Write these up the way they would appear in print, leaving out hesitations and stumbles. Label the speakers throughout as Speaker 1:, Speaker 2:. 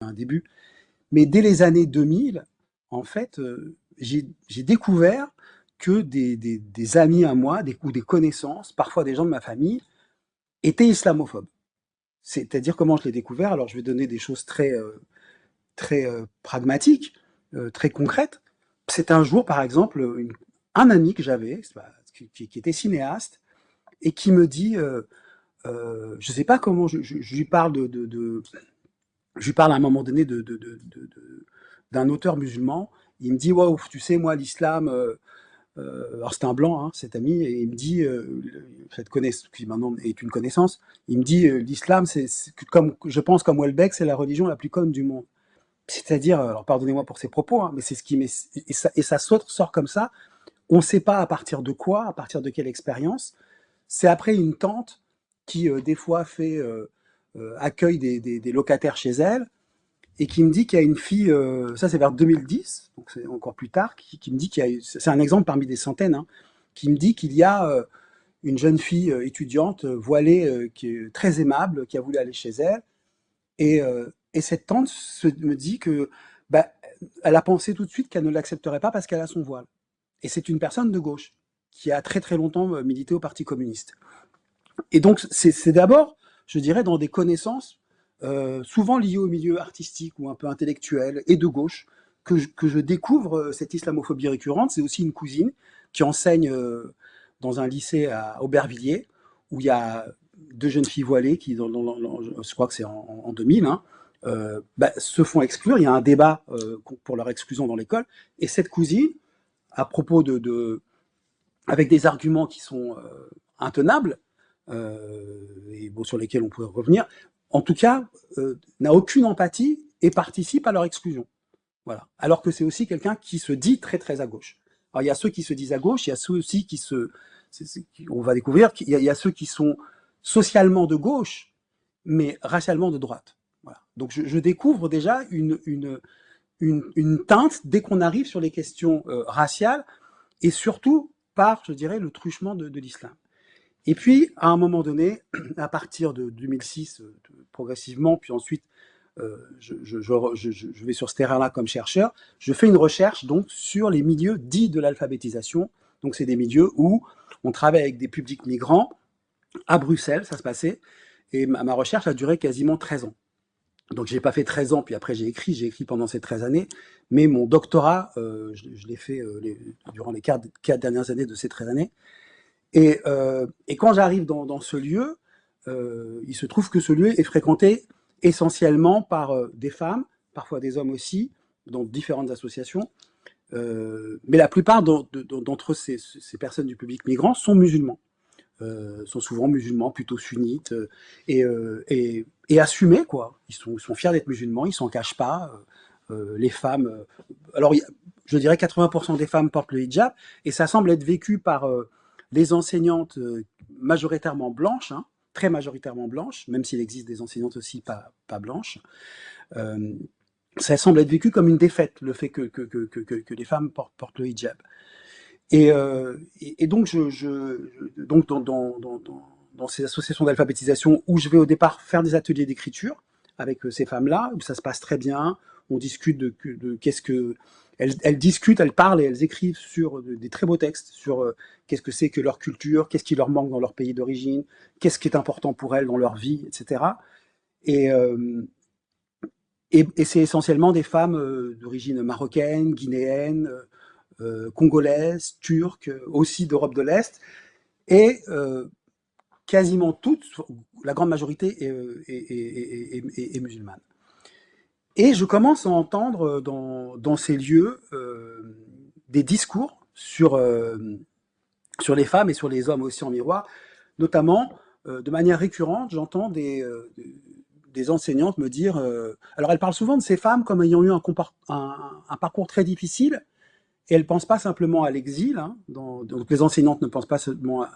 Speaker 1: un début. Mais dès les années 2000, en fait, j'ai découvert que des amis à moi, ou des connaissances, parfois des gens de ma famille, étaient islamophobes. C'est-à-dire comment je l'ai découvert. Alors je vais donner des choses très pragmatiques, très concrètes. C'est un jour, par exemple, un ami que j'avais, qui était cinéaste, et qui me dit, je ne sais pas comment, je lui parle je lui parle à un moment donné d'un auteur musulman. Il me dit, waouh, tu sais, moi, l'islam, alors c'était un blanc, hein, cet ami, et il me dit, qui maintenant est une connaissance, il me dit, l'islam, comme, je pense comme Welbeck, c'est la religion la plus conne du monde. C'est-à-dire, alors pardonnez-moi pour ces propos, hein, mais c'est ce qui m'est, et ça sort comme ça. On ne sait pas à partir de quoi, à partir de quelle expérience. C'est après une tante qui, des fois, accueille des locataires chez elle, et qui me dit qu'il y a une fille, ça c'est vers 2010, donc c'est encore plus tard, qui me dit qu'il y a, c'est un exemple parmi des centaines, hein, qui me dit qu'il y a une jeune fille étudiante voilée qui est très aimable, qui a voulu aller chez elle, et cette tante me dit que bah, elle a pensé tout de suite qu'elle ne l'accepterait pas parce qu'elle a son voile. Et c'est une personne de gauche qui a très très longtemps milité au Parti communiste. Et donc c'est d'abord, je dirais, dans des connaissances souvent liées au milieu artistique ou un peu intellectuel et de gauche que je découvre cette islamophobie récurrente. C'est aussi une cousine qui enseigne dans un lycée à Aubervilliers où il y a deux jeunes filles voilées qui, je crois que c'est en 2000, hein, se font exclure. Il y a un débat pour leur exclusion dans l'école. Et cette cousine, à propos avec des arguments qui sont intenables, et bon, sur lesquels on pourrait revenir, en tout cas, n'a aucune empathie et participe à leur exclusion. Voilà. Alors que c'est aussi quelqu'un qui se dit très très à gauche. Alors il y a ceux qui se disent à gauche, il y a ceux aussi on va découvrir qu'il y a ceux qui sont socialement de gauche, mais racialement de droite. Voilà. Donc je découvre déjà une teinte dès qu'on arrive sur les questions raciales, et surtout par, je dirais, le truchement de l'islam. Et puis, à un moment donné, à partir de 2006, progressivement, puis ensuite, je vais sur ce terrain-là comme chercheur, je fais une recherche donc sur les milieux dits de l'alphabétisation. Donc, c'est des milieux où on travaille avec des publics migrants. À Bruxelles, ça se passait. Et ma recherche a duré quasiment 13 ans. Donc, j'ai pas fait 13 ans, puis après, j'ai écrit pendant ces 13 années. Mais mon doctorat, je l'ai fait durant les 4 dernières années de ces 13 années. Et quand j'arrive dans ce lieu, il se trouve que ce lieu est fréquenté essentiellement par des femmes, parfois des hommes aussi, dans différentes associations. Mais la plupart d'entre ces personnes du public migrant sont musulmans. Sont souvent musulmans, plutôt sunnites, et assumés, quoi. Ils sont fiers d'être musulmans, ils s'en cachent pas. Les femmes... alors, je dirais 80% des femmes portent le hijab, et ça semble être vécu par les enseignantes majoritairement blanches, hein, très majoritairement blanches, même s'il existe des enseignantes aussi pas blanches. Euh, Ça semble être vécu comme une défaite, le fait que les femmes portent le hijab. Et donc, donc dans ces associations d'alphabétisation où je vais au départ faire des ateliers d'écriture avec ces femmes-là, où ça se passe très bien, on discute de qu'est-ce que... Elles discutent, elles parlent et elles écrivent sur des très beaux textes, sur qu'est-ce que c'est que leur culture, qu'est-ce qui leur manque dans leur pays d'origine, qu'est-ce qui est important pour elles dans leur vie, etc. Et, euh, et c'est essentiellement des femmes d'origine marocaine, guinéenne, congolaises, turques, aussi d'Europe de l'Est, et quasiment toutes, la grande majorité est musulmane. Et je commence à entendre dans ces lieux des discours sur les femmes et sur les hommes aussi en miroir, notamment de manière récurrente, j'entends des enseignantes me dire, alors elles parlent souvent de ces femmes comme ayant eu un parcours très difficile. Et elles ne pensent pas simplement à l'exil, hein, donc les enseignantes ne pensent pas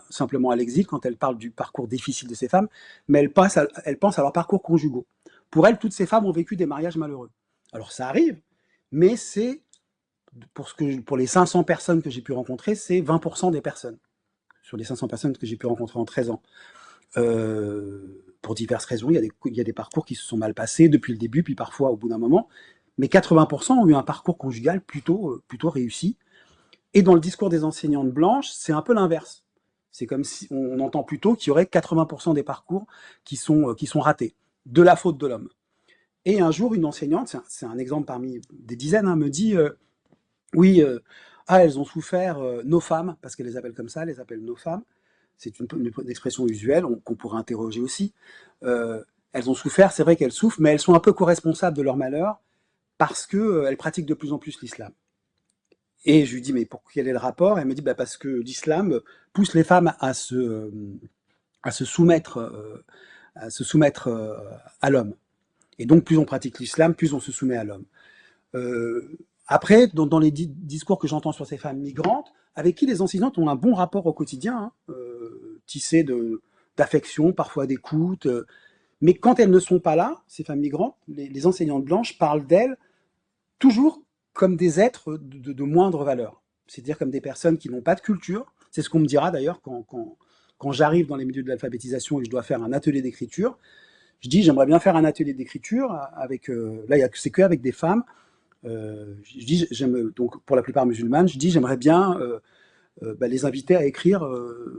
Speaker 1: simplement à l'exil quand elles parlent du parcours difficile de ces femmes, mais elles pensent à leurs parcours conjugaux. Pour elles, toutes ces femmes ont vécu des mariages malheureux. Alors ça arrive, mais c'est, pour les 500 personnes que j'ai pu rencontrer, c'est 20% des personnes, sur les 500 personnes que j'ai pu rencontrer en 13 ans. pour diverses raisons. Il y a des parcours qui se sont mal passés depuis le début, puis parfois au bout d'un moment. Mais 80% ont eu un parcours conjugal plutôt réussi. Et dans le discours des enseignantes blanches, c'est un peu l'inverse. C'est comme si on entend plutôt qu'il y aurait 80% des parcours qui sont ratés, de la faute de l'homme. Et un jour, une enseignante, c'est un exemple parmi des dizaines, hein, me dit oui, elles ont souffert, nos femmes, parce qu'elles les appellent comme ça, elles les appellent nos femmes. C'est une expression usuelle qu'on pourrait interroger aussi. Elles ont souffert, c'est vrai qu'elles souffrent, mais elles sont un peu co-responsables de leur malheur parce qu'elles pratiquent de plus en plus l'islam. Et je lui dis, mais quel est le rapport? Elle me dit, bah parce que l'islam pousse les femmes à se soumettre, à l'homme. Et donc, plus on pratique l'islam, plus on se soumet à l'homme. Après, dans les discours que j'entends sur ces femmes migrantes, avec qui les enseignantes ont un bon rapport au quotidien, hein, tissé d'affection, parfois d'écoute, mais quand elles ne sont pas là, ces femmes migrantes, les enseignantes blanches parlent d'elles toujours comme des êtres de moindre valeur. C'est-à-dire comme des personnes qui n'ont pas de culture. C'est ce qu'on me dira d'ailleurs quand j'arrive dans les milieux de l'alphabétisation et que je dois faire un atelier d'écriture. Je dis, j'aimerais bien faire un atelier d'écriture avec, là, c'est que avec des femmes. Je dis, donc pour la plupart musulmanes, je dis, j'aimerais bien les inviter à écrire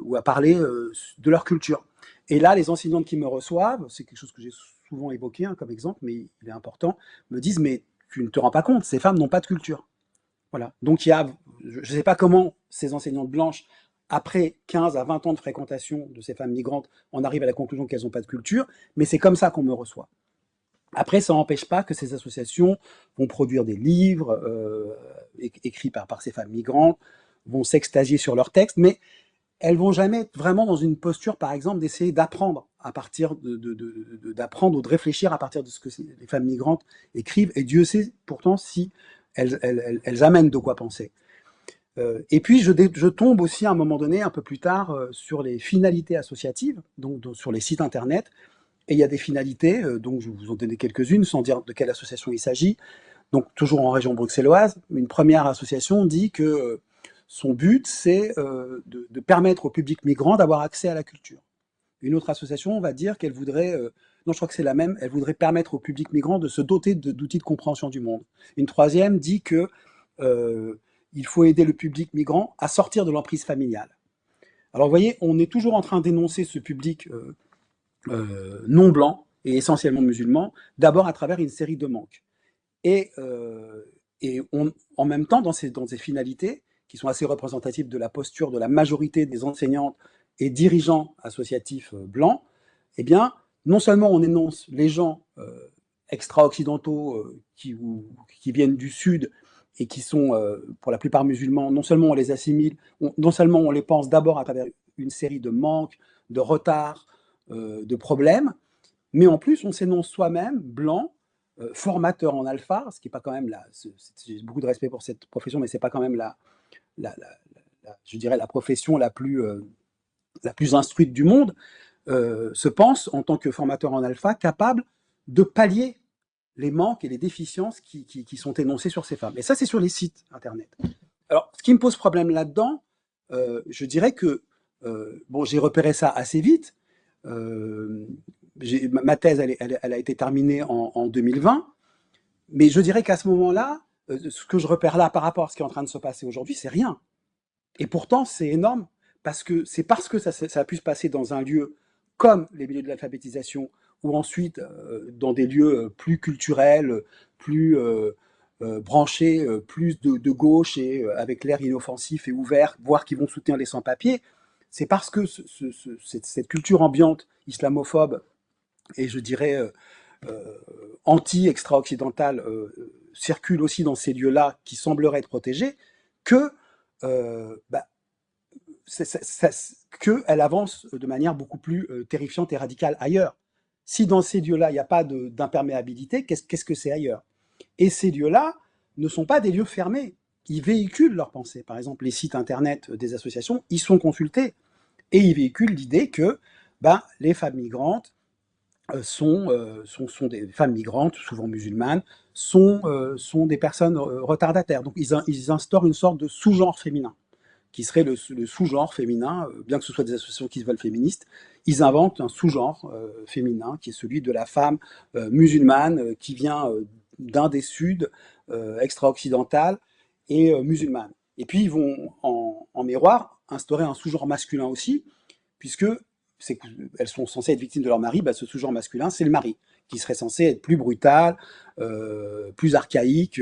Speaker 1: ou à parler de leur culture. Et là, les enseignantes qui me reçoivent, c'est quelque chose que j'ai souvent évoqué hein, comme exemple, mais il est important, me disent, mais tu ne te rends pas compte, ces femmes n'ont pas de culture. Voilà. Donc il y a, je ne sais pas comment ces enseignantes blanches, après 15 à 20 ans de fréquentation de ces femmes migrantes, en arrivent à la conclusion qu'elles n'ont pas de culture, mais c'est comme ça qu'on me reçoit. Après, ça n'empêche pas que ces associations vont produire des livres écrits par ces femmes migrantes, vont s'extasier sur leurs textes, mais elles vont jamais être vraiment dans une posture, par exemple, d'essayer d'apprendre à partir d'apprendre ou de réfléchir à partir de ce que les femmes migrantes écrivent. Et Dieu sait pourtant si elles amènent de quoi penser. Et puis je tombe aussi à un moment donné, un peu plus tard, sur les finalités associatives, donc sur les sites internet. Et il y a des finalités, donc je vais vous en donner quelques-unes, sans dire de quelle association il s'agit. Donc toujours en région bruxelloise, une première association dit que son but, c'est de permettre au public migrant d'avoir accès à la culture. Une autre association va dire qu'elle voudrait, non je crois que c'est la même, elle voudrait permettre au public migrant de se doter d'outils de compréhension du monde. Une troisième dit que il faut aider le public migrant à sortir de l'emprise familiale. Alors vous voyez, on est toujours en train d'énoncer ce public non blanc et essentiellement musulman, d'abord à travers une série de manques. Et en même temps, dans ces finalités, qui sont assez représentatives de la posture de la majorité des enseignantes et dirigeants associatifs blancs, eh bien, non seulement on énonce les gens extra-occidentaux qui viennent du Sud et qui sont, pour la plupart musulmans, non seulement on les assimile, non seulement on les pense d'abord à travers une série de manques, de retards, de problèmes, mais en plus on s'énonce soi-même, blanc, formateur en alpha, ce qui n'est pas quand même j'ai beaucoup de respect pour cette profession, mais c'est pas quand même je dirais la profession la plus instruite du monde, se pense en tant que formateur en alpha capable de pallier les manques et les déficiences qui sont énoncées sur ces femmes. Et ça, c'est sur les sites internet. Alors, ce qui me pose problème là-dedans, je dirais que bon, j'ai repéré ça assez vite. Ma thèse, elle a été terminée en 2020, mais je dirais qu'à ce moment-là, ce que je repère là par rapport à ce qui est en train de se passer aujourd'hui, c'est rien. Et pourtant, c'est énorme, parce que ça a pu se passer dans un lieu comme les milieux de l'alphabétisation, ou ensuite dans des lieux plus culturels, plus branchés, plus de gauche et avec l'air inoffensif et ouvert, voire qui vont soutenir les sans-papiers. C'est parce que cette culture ambiante islamophobe et je dirais anti-extra-occidentale circule aussi dans ces lieux-là qui sembleraient être protégés, que qu'elle avance de manière beaucoup plus terrifiante et radicale ailleurs. Si dans ces lieux-là, il n'y a pas d'imperméabilité, qu'est-ce que c'est ailleurs? Et ces lieux-là ne sont pas des lieux fermés. Ils véhiculent leur pensée. Par exemple, les sites internet des associations, ils sont consultés. Et ils véhiculent l'idée que les femmes migrantes sont des femmes migrantes, souvent musulmanes, sont des personnes retardataires. Donc ils instaurent une sorte de sous-genre féminin qui serait le sous-genre féminin, bien que ce soit des associations qui se veulent féministes, ils inventent un sous-genre féminin qui est celui de la femme musulmane qui vient d'un des Suds extra-occidental et musulmane. Et puis ils vont en miroir instaurer un sous-genre masculin aussi, puisque elles sont censées être victimes de leur mari, bah, ce sous-genre masculin, c'est le mari, qui serait censé être plus brutal, plus archaïque.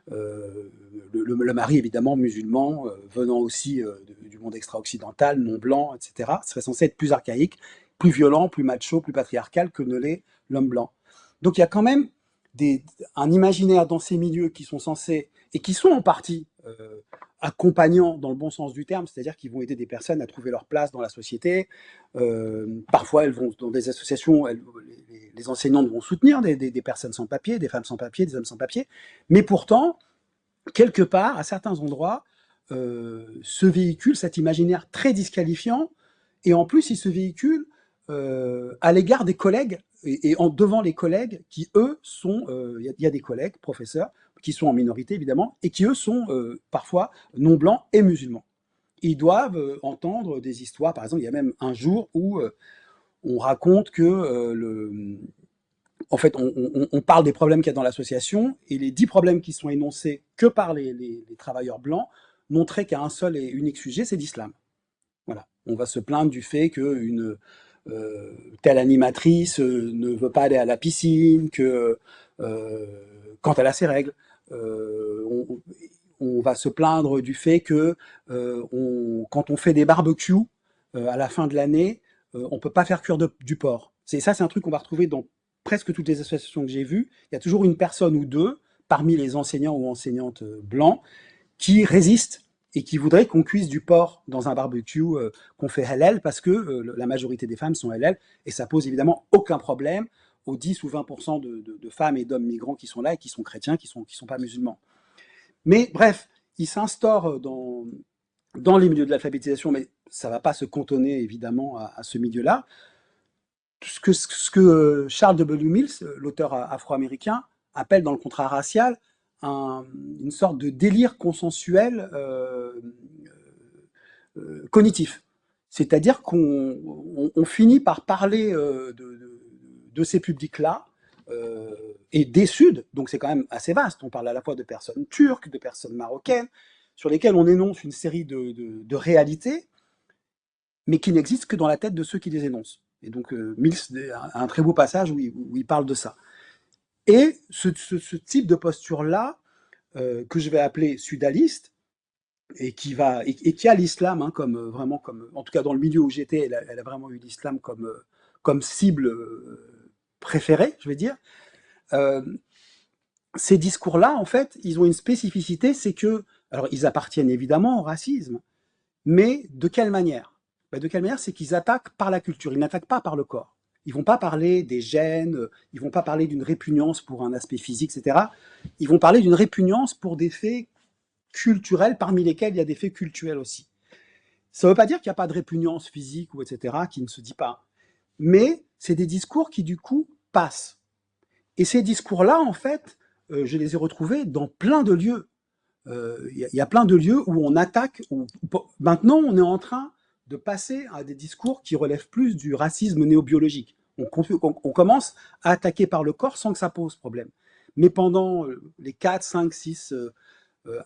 Speaker 1: Le mari, évidemment, musulman, venant aussi du monde extra-occidental, non blanc, etc., serait censé être plus archaïque, plus violent, plus macho, plus patriarcal que ne l'est l'homme blanc. Donc il y a quand même un imaginaire dans ces milieux qui sont censés, et qui sont en partie accompagnants dans le bon sens du terme, c'est-à-dire qu'ils vont aider des personnes à trouver leur place dans la société. Parfois, elles vont dans des associations, les enseignantes vont soutenir des personnes sans papier, des femmes sans papier, des hommes sans papier, mais pourtant, quelque part, à certains endroits, se véhicule cet imaginaire très disqualifiant, et en plus, il se véhicule à l'égard des collègues, et devant les collègues qui, eux, sont... Il y a des collègues, professeurs, qui sont en minorité, évidemment, et qui, eux, sont parfois non-blancs et musulmans. Ils doivent entendre des histoires. Par exemple, il y a même un jour où on raconte que en fait, on parle des problèmes qu'il y a dans l'association, et les 10 problèmes qui sont énoncés que par les travailleurs blancs n'ont trait qu'à un seul et unique sujet, c'est l'islam. Voilà. On va se plaindre du fait qu'une telle animatrice ne veut pas aller à la piscine, que quand elle a ses règles, on va se plaindre du fait que quand on fait des barbecues à la fin de l'année, on ne peut pas faire cuire du porc. C'est un truc qu'on va retrouver dans presque toutes les associations que j'ai vues. Il y a toujours une personne ou deux parmi les enseignants ou enseignantes blancs qui résistent et qui voudraient qu'on cuise du porc dans un barbecue qu'on fait halal, parce que la majorité des femmes sont halal, et ça pose évidemment aucun problème aux 10 ou 20% de femmes et d'hommes migrants qui sont là et qui sont chrétiens, qui sont pas musulmans. Mais bref, il s'instaure dans les milieux de l'alphabétisation, mais ça ne va pas se cantonner évidemment à ce milieu-là. Ce que Charles W. Mills, l'auteur afro-américain, appelle dans le contrat racial une sorte de délire consensuel cognitif. C'est-à-dire qu'on finit par parler de ces publics-là et des Suds, donc c'est quand même assez vaste. On parle à la fois de personnes turques, de personnes marocaines, sur lesquelles on énonce une série de réalités, mais qui n'existent que dans la tête de ceux qui les énoncent. Et donc Mills a un très beau passage où il parle de ça. Et ce type de posture-là, que je vais appeler sudaliste, et qui a l'islam comme vraiment comme, en tout cas dans le milieu où j'étais, elle a vraiment eu l'islam comme cible préférée, je vais dire. Ces discours-là, en fait, ils ont une spécificité, c'est que, alors ils appartiennent évidemment au racisme, mais de quelle manière? De quelle manière? C'est qu'ils attaquent par la culture, ils n'attaquent pas par le corps. Ils vont pas parler des gènes, ils vont pas parler d'une répugnance pour un aspect physique, etc. Ils vont parler d'une répugnance pour des faits culturels, parmi lesquels il y a des faits cultuels aussi. Ça ne veut pas dire qu'il n'y a pas de répugnance physique, ou etc., qui ne se dit pas. Mais c'est des discours qui, du coup, passent. Et ces discours-là, en fait, je les ai retrouvés dans plein de lieux. Il y a plein de lieux où on attaque. Maintenant, on est en train de passer à des discours qui relèvent plus du racisme néobiologique. On commence à attaquer par le corps sans que ça pose problème. Mais pendant les 4, 5, 6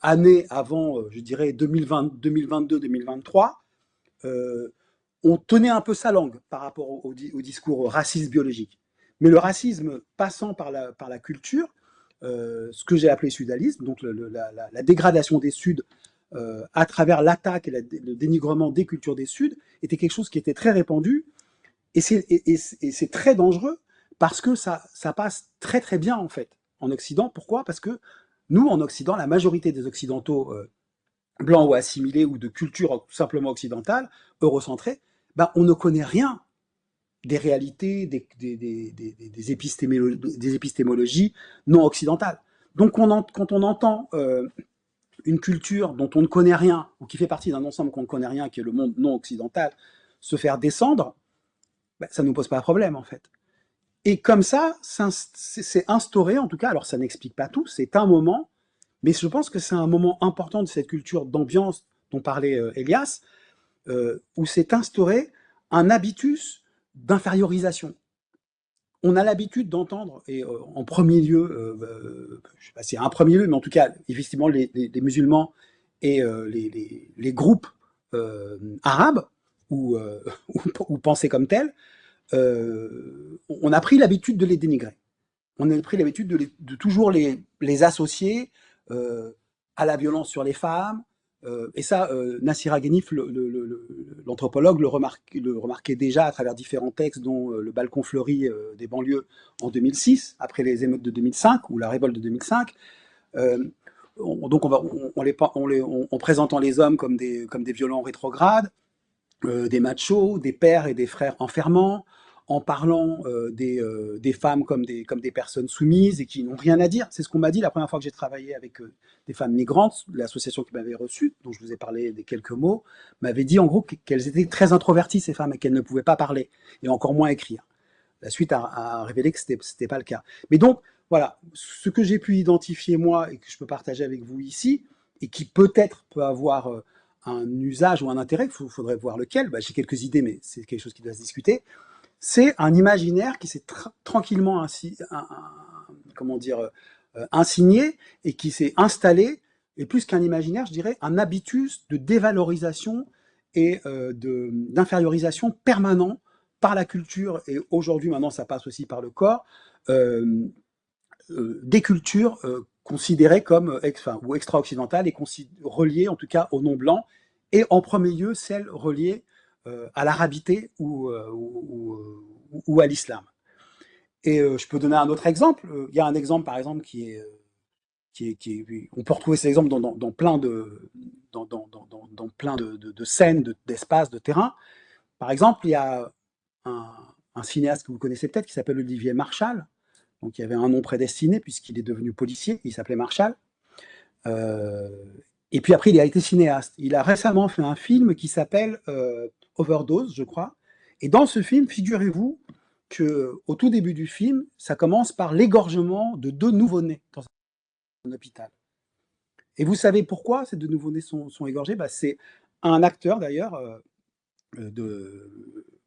Speaker 1: années avant, je dirais, 2022, 2023, on tenait un peu sa langue par rapport au discours raciste biologique. Mais le racisme passant par la culture, ce que j'ai appelé sudalisme, donc la dégradation des Suds à travers l'attaque et le dénigrement des cultures des Suds, était quelque chose qui était très répandu, et c'est très dangereux, parce que ça passe très très bien en fait en Occident. Pourquoi? Parce que nous, en Occident, la majorité des Occidentaux blancs ou assimilés, ou de culture tout simplement occidentale, eurocentrée, on ne connaît rien des réalités, des épistémologies non occidentales. Donc quand on entend une culture dont on ne connaît rien, ou qui fait partie d'un ensemble qu'on ne connaît rien, qui est le monde non occidental, se faire descendre, ça ne nous pose pas de problème en fait. Et comme ça, c'est instauré, en tout cas, alors ça n'explique pas tout, c'est un moment, mais je pense que c'est un moment important de cette culture d'ambiance dont parlait Elias, où s'est instauré un habitus d'infériorisation. On a l'habitude d'entendre, et en premier lieu, je ne sais pas si c'est un premier lieu, mais en tout cas, effectivement, les musulmans et les groupes arabes, ou, ou pensés comme tels, on a pris l'habitude de les dénigrer. On a pris l'habitude de toujours les associer à la violence sur les femmes. Et ça, Nassira Ghenif, l'anthropologue, le remarquait déjà à travers différents textes, dont le balcon fleuri des banlieues en 2006, après les émeutes de 2005, ou la révolte de 2005. Donc en présentant les hommes comme des violents rétrogrades, des machos, des pères et des frères enfermants, en parlant des femmes comme des personnes soumises et qui n'ont rien à dire. C'est ce qu'on m'a dit la première fois que j'ai travaillé avec des femmes migrantes. L'association qui m'avait reçu, dont je vous ai parlé des quelques mots, m'avait dit en gros qu'elles étaient très introverties, ces femmes, et qu'elles ne pouvaient pas parler, et encore moins écrire. La suite a révélé que c'était pas le cas. Mais donc, voilà, ce que j'ai pu identifier moi et que je peux partager avec vous ici, et qui peut-être peut avoir un usage ou un intérêt, il faudrait voir lequel, j'ai quelques idées, mais c'est quelque chose qui doit se discuter, c'est un imaginaire qui s'est tranquillement comment dire, insigné et qui s'est installé, et plus qu'un imaginaire, je dirais, un habitus de dévalorisation et d'infériorisation permanent par la culture, et aujourd'hui, maintenant, ça passe aussi par le corps, des cultures considérées comme ou extra-occidentales et reliées en tout cas au non-blanc, et en premier lieu celles reliées à l'arabité ou à l'islam. Et je peux donner un autre exemple. Il y a un exemple, par exemple, on peut retrouver ces exemples dans plein dans plein de scènes, d'espaces, de terrains. Par exemple, il y a un cinéaste que vous connaissez peut-être qui s'appelle Olivier Marchal. Donc il y avait un nom prédestiné puisqu'il est devenu policier, il s'appelait Marchal. Et puis après, il a été cinéaste. Il a récemment fait un film qui s'appelle Overdose, je crois. Et dans ce film, figurez-vous qu'au tout début du film, ça commence par l'égorgement de 2 nouveau-nés dans un hôpital. Et vous savez pourquoi ces 2 nouveau-nés sont égorgés? C'est un acteur d'ailleurs de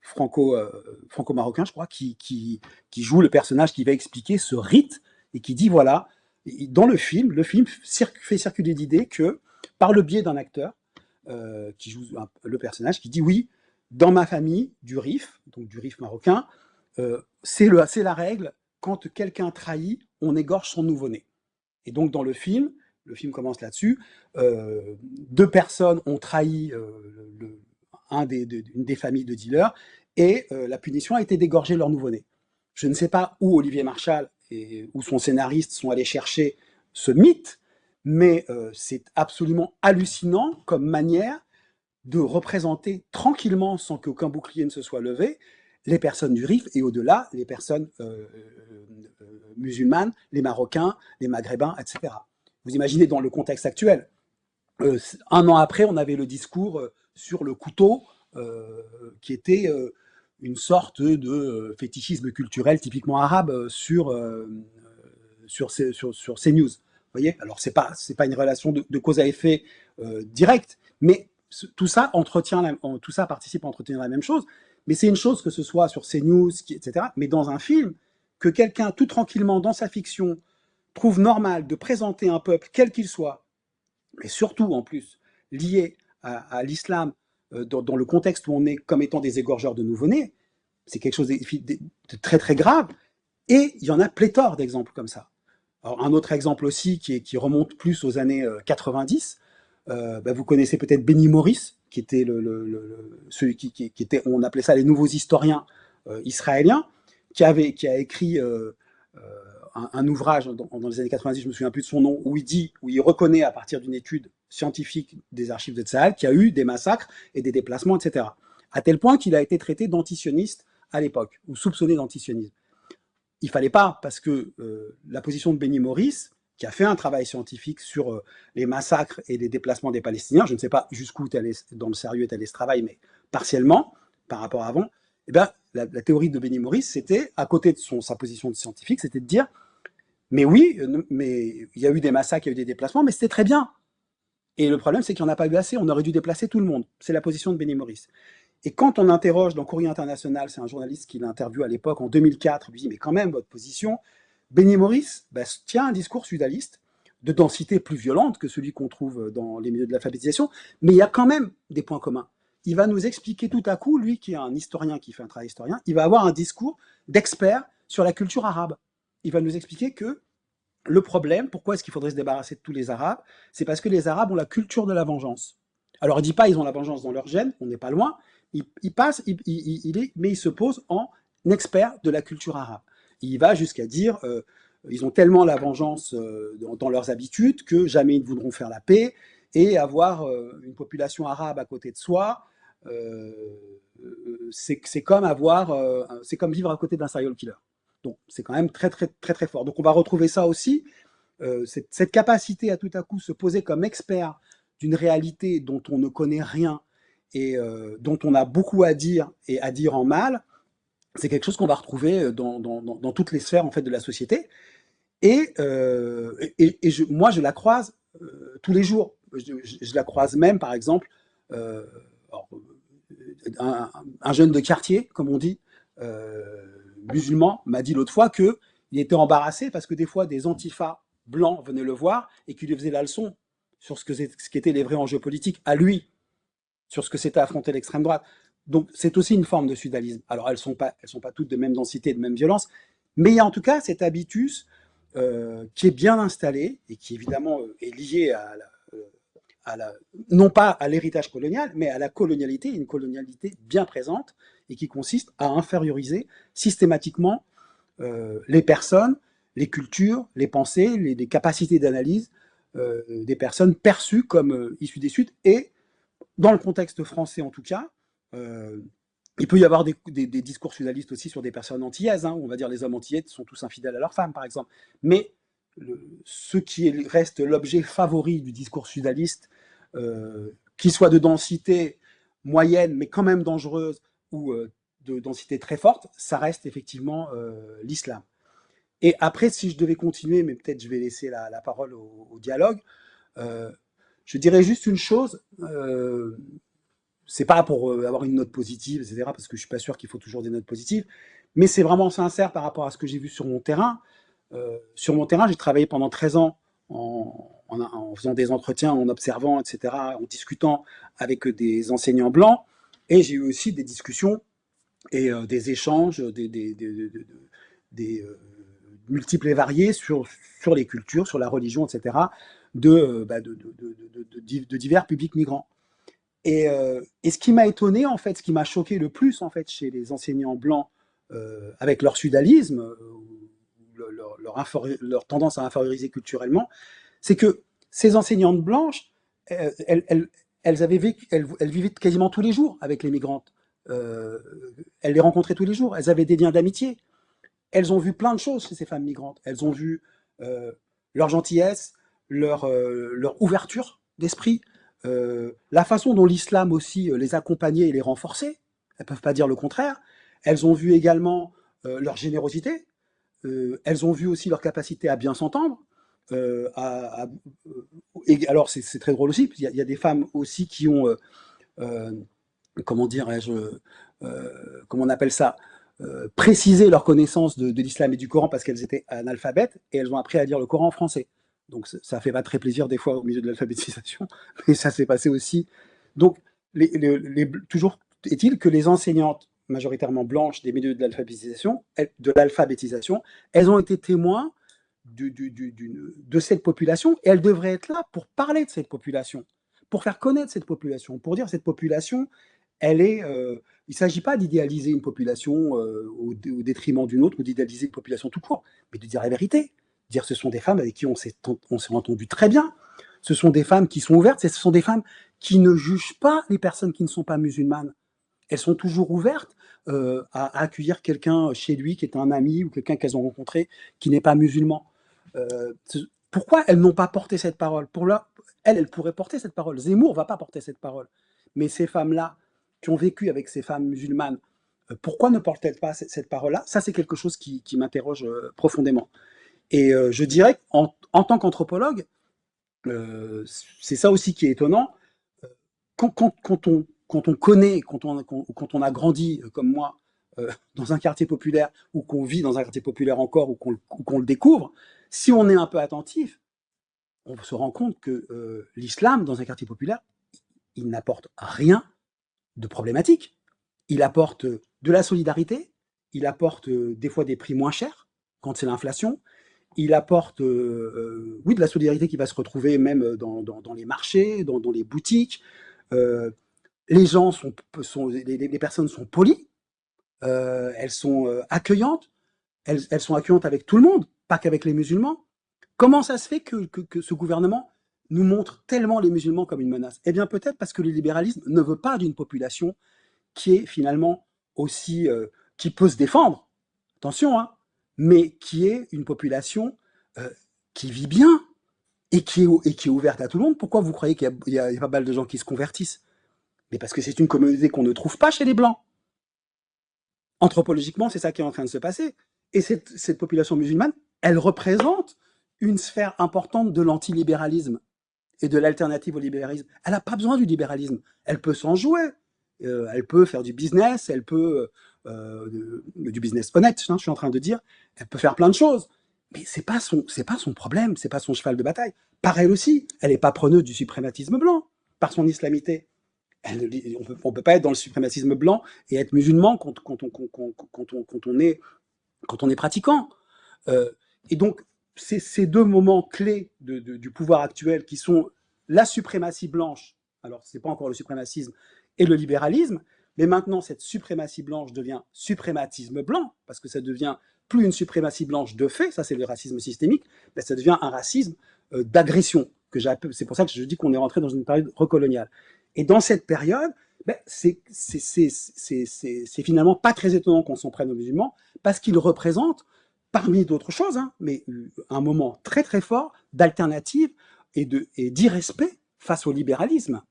Speaker 1: franco-marocain, je crois, qui joue le personnage qui va expliquer ce rite et qui dit voilà, dans le film fait circuler l'idée que, par le biais d'un acteur qui joue le personnage, qui dit oui, dans ma famille, du RIF, donc du RIF marocain, c'est la règle, quand quelqu'un trahit, on égorge son nouveau-né. Et donc dans le film commence là-dessus, 2 personnes ont trahi une des familles de dealers, et la punition a été d'égorger leur nouveau-né. Je ne sais pas où Olivier Marchal ou son scénariste sont allés chercher ce mythe, mais c'est absolument hallucinant comme manière de représenter tranquillement, sans qu'aucun bouclier ne se soit levé, les personnes du RIF, et au-delà, les personnes musulmanes, les Marocains, les Maghrébins, etc. Vous imaginez dans le contexte actuel, un an après, on avait le discours sur le couteau, qui était une sorte de fétichisme culturel typiquement arabe sur CNews. Vous voyez, alors c'est pas une relation de cause à effet directe, mais tout ça participe à entretenir la même chose. Mais c'est une chose que ce soit sur CNews, etc. Mais dans un film, que quelqu'un tout tranquillement dans sa fiction trouve normal de présenter un peuple quel qu'il soit, et surtout en plus lié à l'islam, dans le contexte où on est comme étant des égorgeurs de nouveau-nés, c'est quelque chose de très très grave. Et il y en a pléthore d'exemples comme ça. Alors, un autre exemple aussi qui remonte plus aux années 90, vous connaissez peut-être Benny Morris, qui était celui qui était, on appelait ça les nouveaux historiens israéliens, qui a écrit un ouvrage dans les années 90, je ne me souviens plus de son nom, où il reconnaît à partir d'une étude scientifique des archives de Tsahal qu'il y a eu des massacres et des déplacements, etc. À tel point qu'il a été traité d'antisioniste à l'époque, ou soupçonné d'antisionisme. Il ne fallait pas, parce que la position de Benny Morris, qui a fait un travail scientifique sur les massacres et les déplacements des Palestiniens, je ne sais pas jusqu'où dans le sérieux est allé ce travail, mais partiellement, par rapport à avant, la théorie de Benny Morris, c'était, à côté de sa position de scientifique, c'était de dire mais oui, mais il y a eu des massacres, il y a eu des déplacements, mais c'était très bien. Et le problème, c'est qu'il n'y en a pas eu assez, on aurait dû déplacer tout le monde. C'est la position de Benny Morris. Et quand on interroge dans Courrier International, c'est un journaliste qui l'interviewe à l'époque, en 2004, lui dit, mais quand même, votre position, Benny Morris tient un discours sudaliste, de densité plus violente que celui qu'on trouve dans les milieux de l'alphabétisation, mais il y a quand même des points communs. Il va nous expliquer tout à coup, lui qui est un historien, qui fait un travail historien, il va avoir un discours d'expert sur la culture arabe. Il va nous expliquer que le problème, pourquoi est-ce qu'il faudrait se débarrasser de tous les Arabes? C'est parce que les Arabes ont la culture de la vengeance. Alors, il ne dit pas ils ont la vengeance dans leur gène, on n'est pas loin. Mais il se pose en expert de la culture arabe. Il va jusqu'à dire ils ont tellement la vengeance dans leurs habitudes que jamais ils ne voudront faire la paix, et avoir une population arabe à côté de soi, c'est comme c'est comme vivre à côté d'un serial killer. Donc c'est quand même très très très très fort. Donc on va retrouver ça aussi, cette capacité à tout à coup se poser comme expert d'une réalité dont on ne connaît rien et dont on a beaucoup à dire et à dire en mal. C'est quelque chose qu'on va retrouver dans toutes les sphères en fait de la société. Moi je la croise tous les jours. Je la croise même par exemple euh, alors, un jeune de quartier, comme on dit, musulman, m'a dit l'autre fois qu'il était embarrassé parce que des fois des antifas blancs venaient le voir et qui lui faisaient la leçon sur ce qu'étaient les vrais enjeux politiques à lui, sur ce que c'était affronter l'extrême droite. Donc c'est aussi une forme de sudalisme. Alors elles sont pas toutes de même densité, de même violence, mais il y a en tout cas cet habitus qui est bien installé et qui évidemment est lié non pas à l'héritage colonial, mais à la colonialité, une colonialité bien présente et qui consiste à inférioriser systématiquement les personnes, les cultures, les pensées, les capacités d'analyse des personnes perçues comme issues des Sud. Et dans le contexte français en tout cas, il peut y avoir des discours sudalistes aussi sur des personnes antillaises. Hein, on va dire les hommes antillais sont tous infidèles à leurs femmes, par exemple. Mais ce qui reste l'objet favori du discours sudaliste, qui soit de densité moyenne, mais quand même dangereuse, ou de densité très forte, ça reste effectivement l'islam. Et après, si je devais continuer, mais peut-être je vais laisser la parole au dialogue, je dirais juste une chose. C'est pas pour avoir une note positive, etc., parce que je suis pas sûr qu'il faut toujours des notes positives, mais c'est vraiment sincère par rapport à ce que j'ai vu sur mon terrain. Sur mon terrain, j'ai travaillé pendant 13 ans en faisant des entretiens, en observant, etc., en discutant avec des enseignants blancs, et j'ai eu aussi des discussions et des échanges, des multiples et variés sur les cultures, sur la religion, etc., de divers publics migrants. Et ce qui m'a étonné, en fait, ce qui m'a choqué le plus, en fait, chez les enseignants blancs, avec leur sudalisme, leur tendance à inférioriser culturellement, c'est que ces enseignantes blanches, elles vivaient quasiment tous les jours avec les migrantes. Euh, Elles les rencontraient tous les jours. Elles avaient des liens d'amitié. Elles ont vu plein de choses chez ces femmes migrantes. Elles ont vu leur gentillesse, leur ouverture d'esprit, la façon dont l'islam aussi les accompagnait et les renforçait. Elles ne peuvent pas dire le contraire. Elles ont vu également leur générosité. Elles ont vu aussi leur capacité à bien s'entendre. Alors c'est très drôle aussi, il y a des femmes aussi qui ont, euh, comment dirais-je, comment on appelle ça, précisé leur connaissance de l'islam et du Coran parce qu'elles étaient analphabètes et elles ont appris à lire le Coran en français. Donc ça fait pas très plaisir des fois au milieu de l'alphabétisation, mais ça s'est passé aussi. Donc toujours est-il que les enseignantes majoritairement blanches des milieux de l'alphabétisation, elles ont été témoins de cette population et elles devraient être là pour parler de cette population, pour faire connaître cette population, pour dire cette population, elle est. Il ne s'agit pas d'idéaliser une population au détriment d'une autre ou d'idéaliser une population tout court, mais de dire la vérité. Dire ce sont des femmes avec qui on s'est entendu très bien. Ce sont des femmes qui sont ouvertes, ce sont des femmes qui ne jugent pas les personnes qui ne sont pas musulmanes. Elles sont toujours ouvertes à accueillir quelqu'un chez lui qui est un ami ou quelqu'un qu'elles ont rencontré qui n'est pas musulman. Euh, Pourquoi elles n'ont pas porté cette parole? Elles pourraient porter cette parole. Zemmour ne va pas porter cette parole. Mais ces femmes-là, qui ont vécu avec ces femmes musulmanes, pourquoi ne portent-elles pas cette parole-là? Ça, c'est quelque chose qui m'interroge profondément. Et je dirais qu'en tant qu'anthropologue, C'est ça aussi qui est étonnant. Quand on connaît, quand on a grandi, comme moi, dans un quartier populaire, ou qu'on vit dans un quartier populaire encore, ou qu'on le découvre, si on est un peu attentif, on se rend compte que l'islam, dans un quartier populaire, il n'apporte rien de problématique. Il apporte de la solidarité, il apporte des fois des prix moins chers quand c'est l'inflation, il apporte oui, de la solidarité qui va se retrouver même dans les marchés, dans les boutiques. Les gens les personnes sont polies, elles sont accueillantes, elles sont accueillantes avec tout le monde, pas qu'avec les musulmans. Comment ça se fait que ce gouvernement nous montre tellement les musulmans comme une menace? Eh bien, peut-être parce que le libéralisme ne veut pas d'une population qui est finalement aussi, qui peut se défendre, attention, hein, mais qui est une population euh, qui vit bien et qui est ouverte à tout le monde. Pourquoi vous croyez qu'il y a pas mal de gens qui se convertissent? Mais parce que c'est une communauté qu'on ne trouve pas chez les Blancs. Anthropologiquement, c'est ça qui est en train de se passer. Et cette population musulmane, elle représente une sphère importante de l'antilibéralisme et de l'alternative au libéralisme. Elle n'a pas besoin du libéralisme. Elle peut s'en jouer. Elle peut faire du business, elle peut du business honnête, hein, je suis en train de dire. Elle peut faire plein de choses. Mais c'est pas son problème, c'est pas son cheval de bataille. Par elle aussi, elle n'est pas preneuse du suprématisme blanc par son islamité. On peut pas être dans le suprémacisme blanc et être musulman quand on est pratiquant. Euh, et donc, c'est ces deux moments clés du pouvoir actuel qui sont la suprématie blanche, alors c'est pas encore le suprémacisme, et le libéralisme, mais maintenant cette suprématie blanche devient suprématisme blanc, parce que ça devient plus une suprématie blanche de fait, ça c'est le racisme systémique, mais ça devient un racisme d'agression. C'est pour ça que je dis qu'on est rentré dans une période recoloniale. Et dans cette période, ben, c'est finalement pas très étonnant qu'on s'en prenne aux musulmans, parce qu'ils représentent, parmi d'autres choses, hein, mais un moment très très fort d'alternative et d'irrespect face au libéralisme.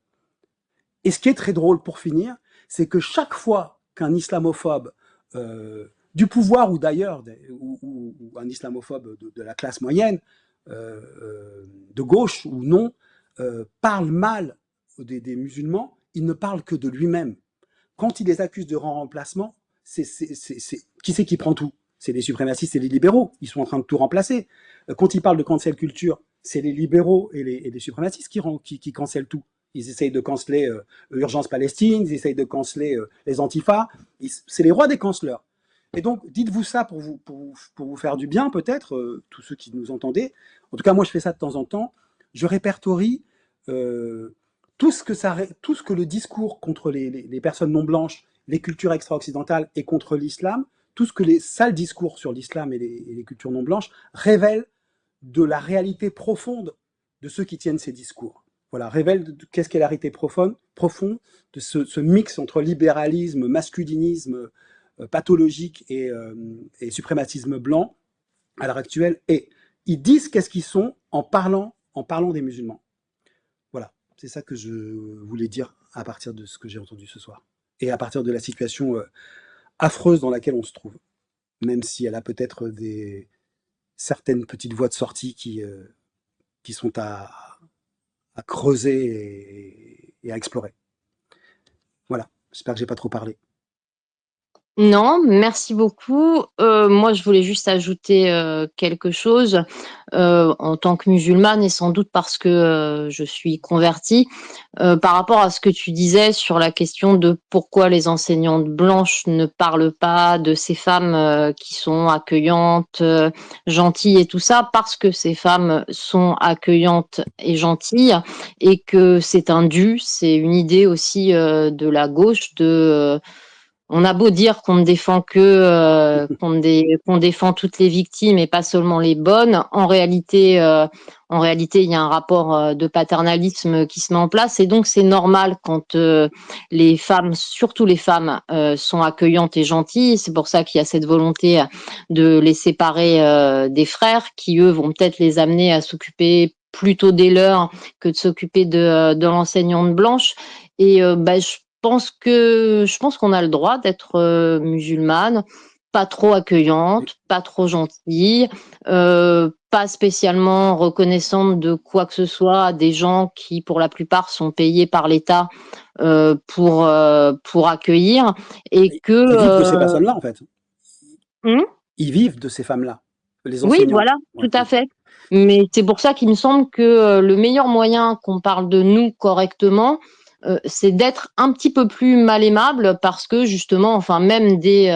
Speaker 1: Et ce qui est très drôle pour finir, c'est que chaque fois qu'un islamophobe du pouvoir ou d'ailleurs, ou un islamophobe de la classe moyenne, de gauche ou non, parle mal des musulmans, il ne parle que de lui-même. Quand il les accuse de remplacement, qui c'est qui prend tout? C'est les suprémacistes et les libéraux. Ils sont en train de tout remplacer. Quand il parle de cancel culture, c'est les libéraux et les suprémacistes qui cancellent tout. Ils essayent de canceller Urgence Palestine, ils essayent de canceller les antifas. C'est les rois des canceleurs. Et donc, dites-vous ça pour vous faire du bien, peut-être, tous ceux qui nous entendez. En tout cas, moi, je fais ça de temps en temps. Je répertorie euh, tout ce que le discours contre les personnes non blanches, les cultures extra-occidentales et contre l'islam, tout ce que les sales discours sur l'islam et les cultures non blanches révèlent de la réalité profonde de ceux qui tiennent ces discours. Voilà, révèle qu'est-ce qu'est la réalité profonde de ce mix entre libéralisme, masculinisme pathologique et suprématisme blanc à l'heure actuelle. Et ils disent qu'est-ce qu'ils sont en parlant des musulmans. Voilà, c'est ça que je voulais dire à partir de ce que j'ai entendu ce soir. Et à partir de la situation affreuse dans laquelle on se trouve. Même si elle a peut-être certaines petites voies de sortie qui sont à creuser et à explorer. Voilà, j'espère que j'ai pas trop parlé.
Speaker 2: Non, merci beaucoup. Moi, je voulais juste ajouter quelque chose. En tant que musulmane, et sans doute parce que je suis convertie, par rapport à ce que tu disais sur la question de pourquoi les enseignantes blanches ne parlent pas de ces femmes qui sont accueillantes, gentilles et tout ça, parce que ces femmes sont accueillantes et gentilles, et que c'est un dû, c'est une idée aussi de la gauche de on a beau dire qu'on ne défend que qu'on défend toutes les victimes et pas seulement les bonnes, en réalité, il y a un rapport de paternalisme qui se met en place et donc c'est normal quand les femmes, surtout les femmes, sont accueillantes et gentilles. C'est pour ça qu'il y a cette volonté de les séparer des frères qui eux vont peut-être les amener à s'occuper plutôt des leurs que de s'occuper de l'enseignante blanche. Et je pense qu'on a le droit d'être musulmane. pas trop accueillante, pas trop gentille, pas spécialement reconnaissante de quoi que ce soit à des gens qui, pour la plupart, sont payés par l'État pour accueillir, et que
Speaker 1: Ils vivent de ces personnes-là, en fait.
Speaker 2: hmm.
Speaker 1: Ils vivent de ces femmes-là, les
Speaker 2: Oui,
Speaker 1: enseignantes.
Speaker 2: voilà,
Speaker 1: Ouais,
Speaker 2: tout à fait. Mais c'est pour ça qu'il me semble que le meilleur moyen qu'on parle de nous correctement, c'est d'être un petit peu plus mal aimable, parce que justement, enfin, même des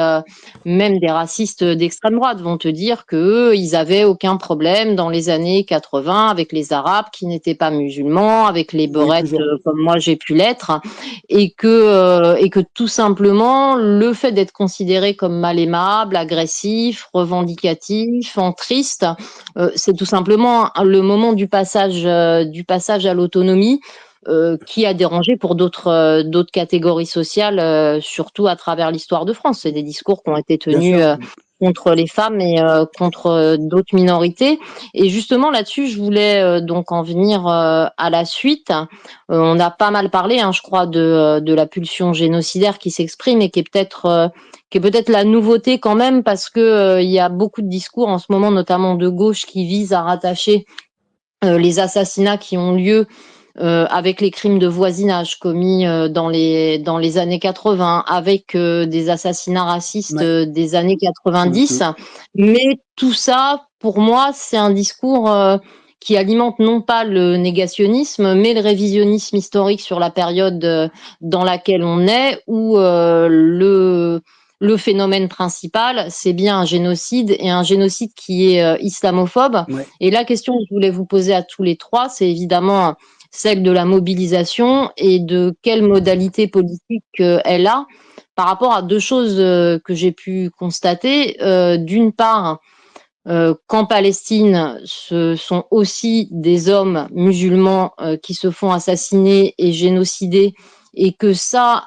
Speaker 2: racistes d'extrême droite vont te dire que eux, ils avaient aucun problème dans les années 80 avec les Arabes qui n'étaient pas musulmans, avec les
Speaker 1: oui,
Speaker 2: beurettes
Speaker 1: toujours.
Speaker 2: comme moi j'ai pu l'être, et que tout simplement le fait d'être considéré comme mal aimable, agressif, revendicatif, triste, c'est tout simplement le moment du passage à l'autonomie, qui a dérangé pour d'autres catégories sociales, surtout à travers l'histoire de France. C'est des discours qui ont été
Speaker 1: Bien
Speaker 2: tenus
Speaker 1: sûr.
Speaker 2: contre les femmes et contre d'autres minorités. Et justement là-dessus, je voulais donc en venir à la suite. On a pas mal parlé, hein, je crois, de la pulsion génocidaire qui s'exprime, et qui est peut-être la nouveauté quand même, parce que il y a beaucoup de discours en ce moment, notamment de gauche, qui visent à rattacher les assassinats qui ont lieu avec les crimes de voisinage commis dans les années 80, avec des assassinats racistes
Speaker 1: Ouais.
Speaker 2: des années
Speaker 1: Mm,
Speaker 2: 90.
Speaker 1: mm.
Speaker 2: Mais tout ça, pour moi, c'est un discours qui alimente non pas le négationnisme, mais le révisionnisme historique sur la période dans laquelle on est, où le phénomène principal, c'est bien un génocide, et un génocide qui est islamophobe.
Speaker 1: Ouais.
Speaker 2: Et la question que je voulais vous poser à tous les trois, c'est évidemment celle de la mobilisation, et de quelle modalité politique elle a, par rapport à deux choses que j'ai pu constater. D'une part, qu'en Palestine, ce sont aussi des hommes musulmans qui se font assassiner et génocider, et que ça,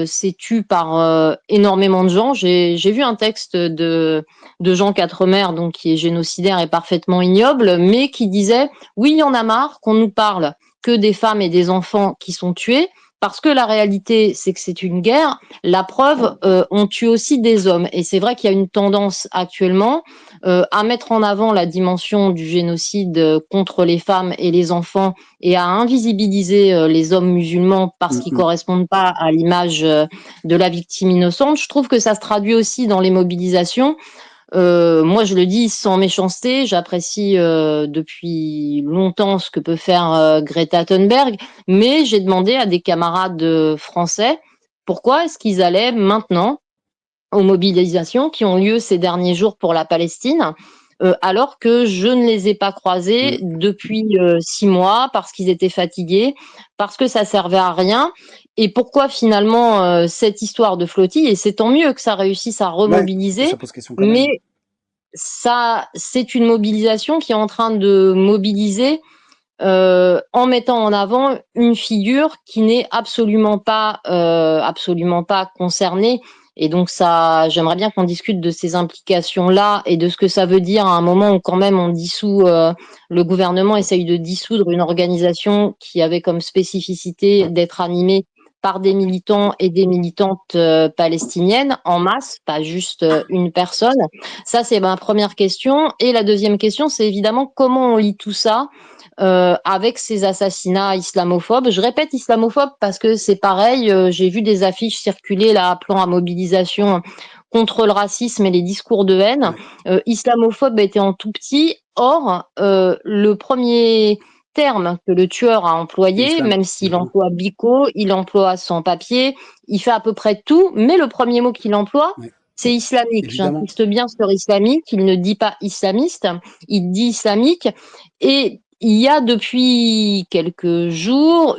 Speaker 2: c'est tu par énormément de gens. J'ai vu un texte de Jean Quatremer, donc qui est génocidaire et parfaitement ignoble, mais qui disait oui, il y en a marre qu'on nous parle que des femmes et des enfants qui sont tués, parce que la réalité, c'est que c'est une guerre. La preuve, on tue aussi des hommes. Et c'est vrai qu'il y a une tendance actuellement à mettre en avant la dimension du génocide contre les femmes et les enfants, et à invisibiliser les hommes musulmans parce
Speaker 1: Mm,
Speaker 2: qu'ils
Speaker 1: mm.
Speaker 2: correspondent pas à l'image de la victime innocente. Je trouve que ça se traduit aussi dans les mobilisations. Moi, je le dis sans méchanceté, j'apprécie depuis longtemps ce que peut faire Greta Thunberg, mais j'ai demandé à des camarades français pourquoi est-ce qu'ils allaient maintenant aux mobilisations qui ont lieu ces derniers jours pour la Palestine, alors que je ne les ai pas croisés
Speaker 1: Mm.
Speaker 2: depuis 6 mois, parce qu'ils étaient fatigués, parce que ça servait à rien. Et pourquoi finalement cette histoire de flottille, et c'est tant mieux que ça réussisse à
Speaker 1: Ouais,
Speaker 2: remobiliser,
Speaker 1: ça pose question quand même.
Speaker 2: mais ça, c'est une mobilisation qui est en train de mobiliser en mettant en avant une figure qui n'est absolument pas concernée. Et donc ça, j'aimerais bien qu'on discute de ces implications-là, et de ce que ça veut dire à un moment où quand même on dissout, le gouvernement essaye de dissoudre une organisation qui avait comme spécificité d'être animée par des militants et des militantes palestiniennes en masse, pas juste une personne. Ça, c'est ma première question. Et la deuxième question, c'est évidemment comment on lit tout ça avec ces assassinats islamophobes. Je répète islamophobe parce que c'est pareil, j'ai vu des affiches circuler là appelant à mobilisation contre le racisme et les discours de haine.
Speaker 1: Ouais.
Speaker 2: Islamophobe était en tout petit. Or, le premier terme que le tueur a
Speaker 1: C'est
Speaker 2: employé,
Speaker 1: l'islam.
Speaker 2: même s'il
Speaker 1: Mhm.
Speaker 2: emploie bico, il emploie sans-papier, il fait à peu près tout, mais le premier mot qu'il emploie,
Speaker 1: Ouais.
Speaker 2: c'est islamique.
Speaker 1: Évidemment.
Speaker 2: J'insiste bien sur islamique, il ne dit pas islamiste, il dit islamique. Et il y a depuis quelques jours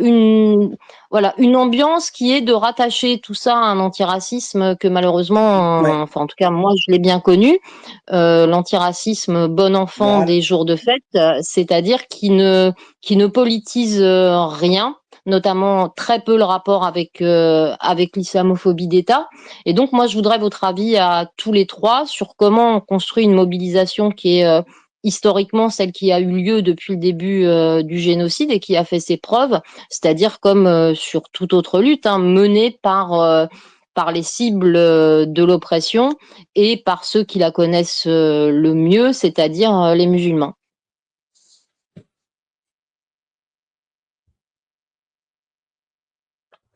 Speaker 2: voilà, une ambiance qui est de rattacher tout ça à un antiracisme que
Speaker 1: Ouais.
Speaker 2: malheureusement, enfin en tout cas moi je l'ai bien connu, l'antiracisme bon enfant
Speaker 1: Moral.
Speaker 2: des jours de fête, c'est-à-dire qui ne politise rien, notamment très peu le rapport avec l'islamophobie d'État. Et donc moi je voudrais votre avis à tous les trois sur comment on construit une mobilisation qui est historiquement celle qui a eu lieu depuis le début du génocide, et qui a fait ses preuves, c'est-à-dire comme sur toute autre lutte, hein, menée par les cibles de l'oppression et par ceux qui la connaissent le mieux, c'est-à-dire les musulmans.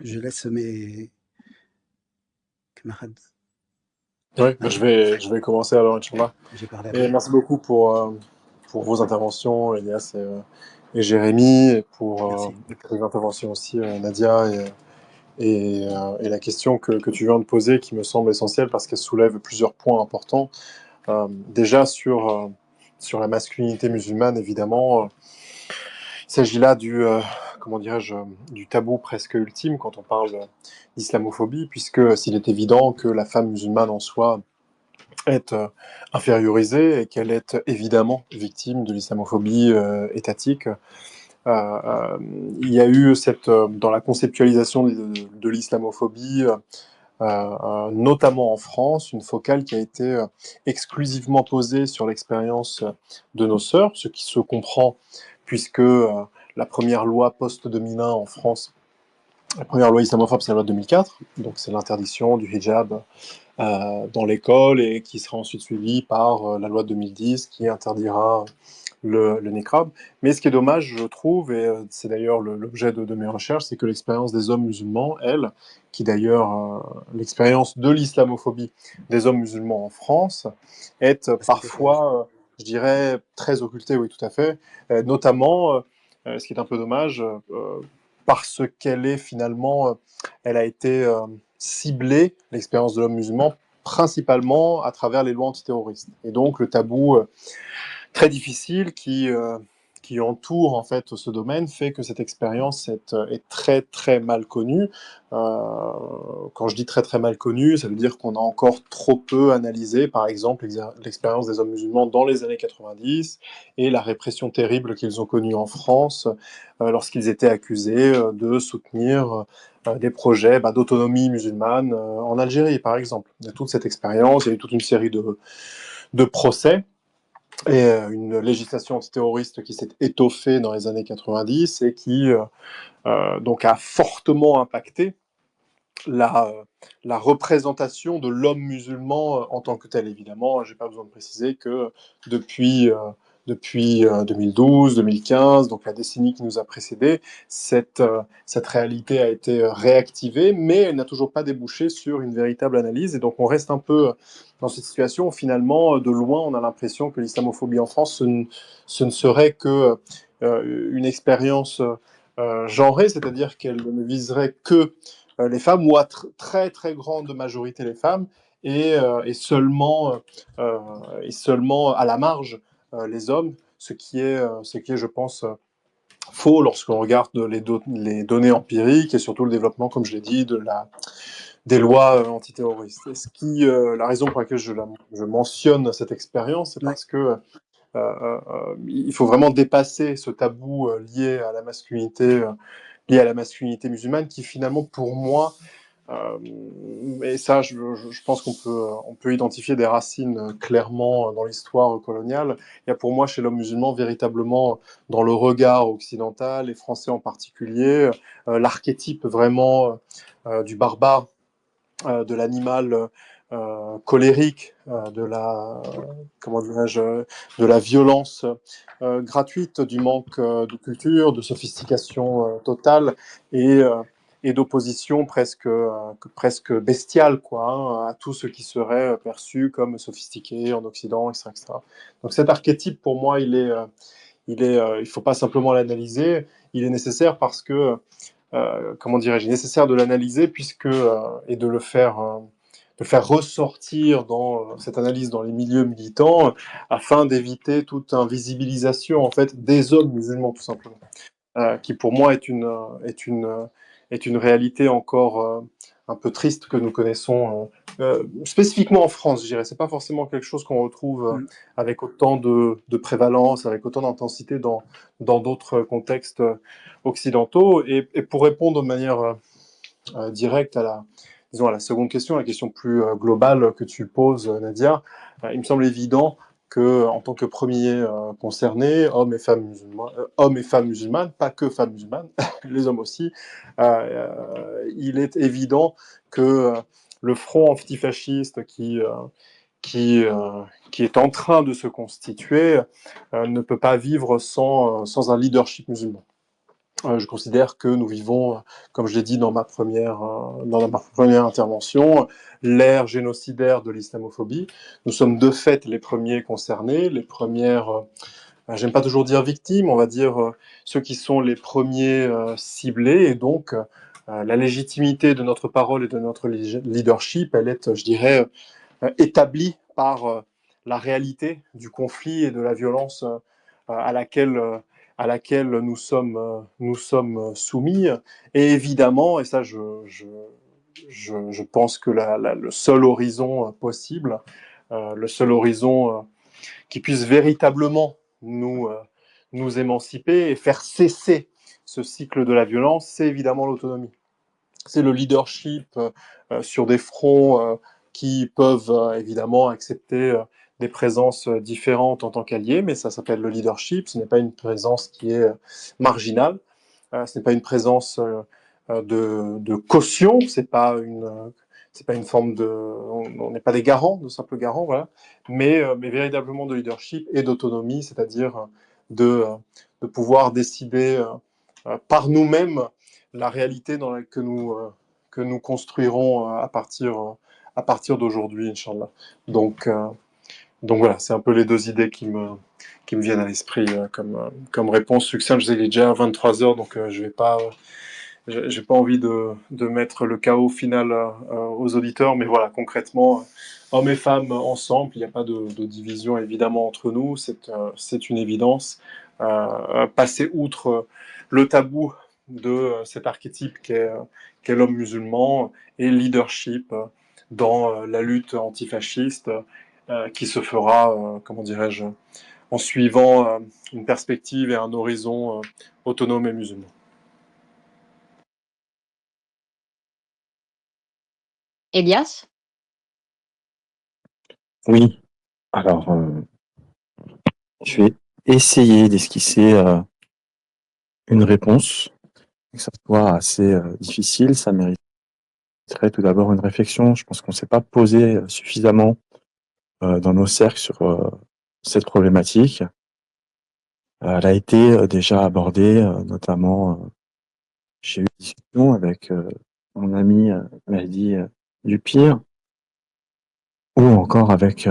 Speaker 1: Je laisse mes camarades.
Speaker 3: Oui, bah, je vais commencer alors, Inch'Allah.
Speaker 1: J'ai parlé
Speaker 3: Et
Speaker 1: après.
Speaker 3: merci beaucoup pour vos interventions, Elias et Jérémy,
Speaker 1: Merci.
Speaker 3: et pour les interventions aussi, Nadia, et la question que tu viens de poser qui me semble essentielle parce qu'elle soulève plusieurs points importants. Déjà sur la masculinité musulmane, évidemment, il s'agit là comment dirais-je, du tabou presque ultime quand on parle d'islamophobie, puisque s'il est évident que la femme musulmane en soi est infériorisée et qu'elle est évidemment victime de l'islamophobie étatique. Il y a eu dans la conceptualisation de l'islamophobie, notamment en France, une focale qui a été exclusivement posée sur l'expérience de nos sœurs, ce qui se comprend puisque la première loi post-2001 en France, la première loi islamophobe, c'est la loi de 2004, donc c'est l'interdiction du hijab dans l'école et qui sera ensuite suivi par la loi de 2010 qui interdira le niqab. Mais ce qui est dommage, je trouve, et c'est d'ailleurs l'objet de mes recherches, c'est que l'expérience des hommes musulmans, elle, qui d'ailleurs, l'expérience de l'islamophobie des hommes musulmans en France, est
Speaker 1: Ça t'intéresse.
Speaker 3: parfois, je dirais, très occultée, oui, tout à fait, notamment, ce qui est un peu dommage, parce qu'elle est finalement, elle a été ciblée, l'expérience de l'homme musulman, principalement à travers les lois antiterroristes. Et donc le tabou très difficile qui entoure en fait ce domaine fait que cette expérience est très très mal connue. Quand je dis très très mal connue, ça veut dire qu'on a encore trop peu analysé, par exemple, l'expérience des hommes musulmans dans les années 90 et la répression terrible qu'ils ont connue en France lorsqu'ils étaient accusés de soutenir des projets d'autonomie musulmane en Algérie, par exemple. Il y a toute cette expérience, il y a eu toute une série de procès et une législation antiterroriste qui s'est étoffée dans les années 90 et qui donc a fortement impacté la, la représentation de l'homme musulman en tant que tel. Évidemment, j'ai pas besoin de préciser que depuis, depuis 2012, 2015, donc la décennie qui nous a précédés, cette réalité a été réactivée, mais elle n'a toujours pas débouché sur une véritable analyse. Et donc on reste un peu dans cette situation où finalement, de loin, on a l'impression que l'islamophobie en France, ce ne serait que une expérience genrée, c'est-à-dire qu'elle ne viserait que les femmes, ou à très très grande majorité les femmes, et et seulement à la marge les hommes, ce qui est je pense, faux lorsqu'on regarde les données empiriques et surtout le développement, comme je l'ai dit, des lois antiterroristes. La raison pour laquelle je mentionne cette expérience, c'est
Speaker 1: Ouais.
Speaker 3: parce que il faut vraiment dépasser ce tabou lié à la masculinité musulmane, qui finalement, pour moi, et ça, je pense on peut identifier des racines clairement dans l'histoire coloniale. Il y a pour moi chez l'homme musulman véritablement dans le regard occidental, et français en particulier, l'archétype vraiment du barbare, de l'animal colérique, comment dirais-je, de la violence gratuite, du manque de culture, de sophistication totale et, euh, et d'opposition presque bestiale, quoi, hein, à tout ce qui serait perçu comme sophistiqué en Occident, etc., etc. Donc cet archétype, pour moi, il faut pas simplement l'analyser, il est nécessaire parce que comment dirais-je, nécessaire de l'analyser puisque et de le faire ressortir dans cette analyse dans les milieux militants afin d'éviter toute invisibilisation en fait des hommes musulmans tout simplement, qui pour moi est une réalité encore un peu triste que nous connaissons spécifiquement en France, je dirais. C'est pas forcément quelque chose qu'on retrouve
Speaker 1: Mm.
Speaker 3: avec autant de prévalence, avec autant d'intensité dans d'autres contextes occidentaux. Et pour répondre de manière directe disons, à la seconde question, la question plus globale que tu poses, Nadia, il me semble évident que, en tant que premier concerné, hommes et femmes musulmanes, pas que femmes musulmanes, les hommes aussi, il est évident que le front antifasciste qui est en train de se constituer ne peut pas vivre sans un leadership musulman. Je considère que nous vivons, comme je l'ai dit dans ma première intervention, l'ère génocidaire de l'islamophobie. Nous sommes de fait les premiers concernés, les premières, j'aime pas toujours dire victimes, on va dire ceux qui sont les premiers ciblés, et donc la légitimité de notre parole et de notre leadership, elle est, je dirais, établie par la réalité du conflit et de la violence à laquelle nous sommes soumis. Et évidemment, et ça je pense que le seul horizon possible, le seul horizon qui puisse véritablement nous émanciper et faire cesser ce cycle de la violence, c'est évidemment l'autonomie. C'est le leadership sur des fronts qui peuvent évidemment accepter des présences différentes en tant qu'alliés, mais ça s'appelle le leadership, ce n'est pas une présence qui est marginale, ce n'est pas une présence de caution, c'est pas une forme de... On n'est pas des garants, de simples garants, voilà, mais véritablement de leadership et d'autonomie, c'est-à-dire de pouvoir décider par nous-mêmes la réalité que nous construirons à partir d'aujourd'hui, Inch'Allah. Donc voilà, c'est un peu les deux idées qui me viennent à l'esprit comme réponse succincte. Je sais qu'il est déjà 23 heures, donc je vais pas... J'ai pas envie de mettre le chaos final aux auditeurs, mais voilà, concrètement, hommes et femmes ensemble, il n'y a pas de division évidemment entre nous, c'est une évidence. Passer outre le tabou de cet archétype qu'est l'homme musulman et leadership dans la lutte antifasciste qui se fera, comment dirais-je, en suivant une perspective et un horizon autonome et musulman.
Speaker 2: Elias?
Speaker 4: Oui, alors je vais essayer d'esquisser une réponse, que ça soit assez difficile. Ça mériterait tout d'abord une réflexion. Je pense qu'on ne s'est pas posé suffisamment dans nos cercles sur cette problématique. Elle a été déjà abordée, notamment j'ai eu une discussion avec mon ami Mehdi Dupire, ou encore avec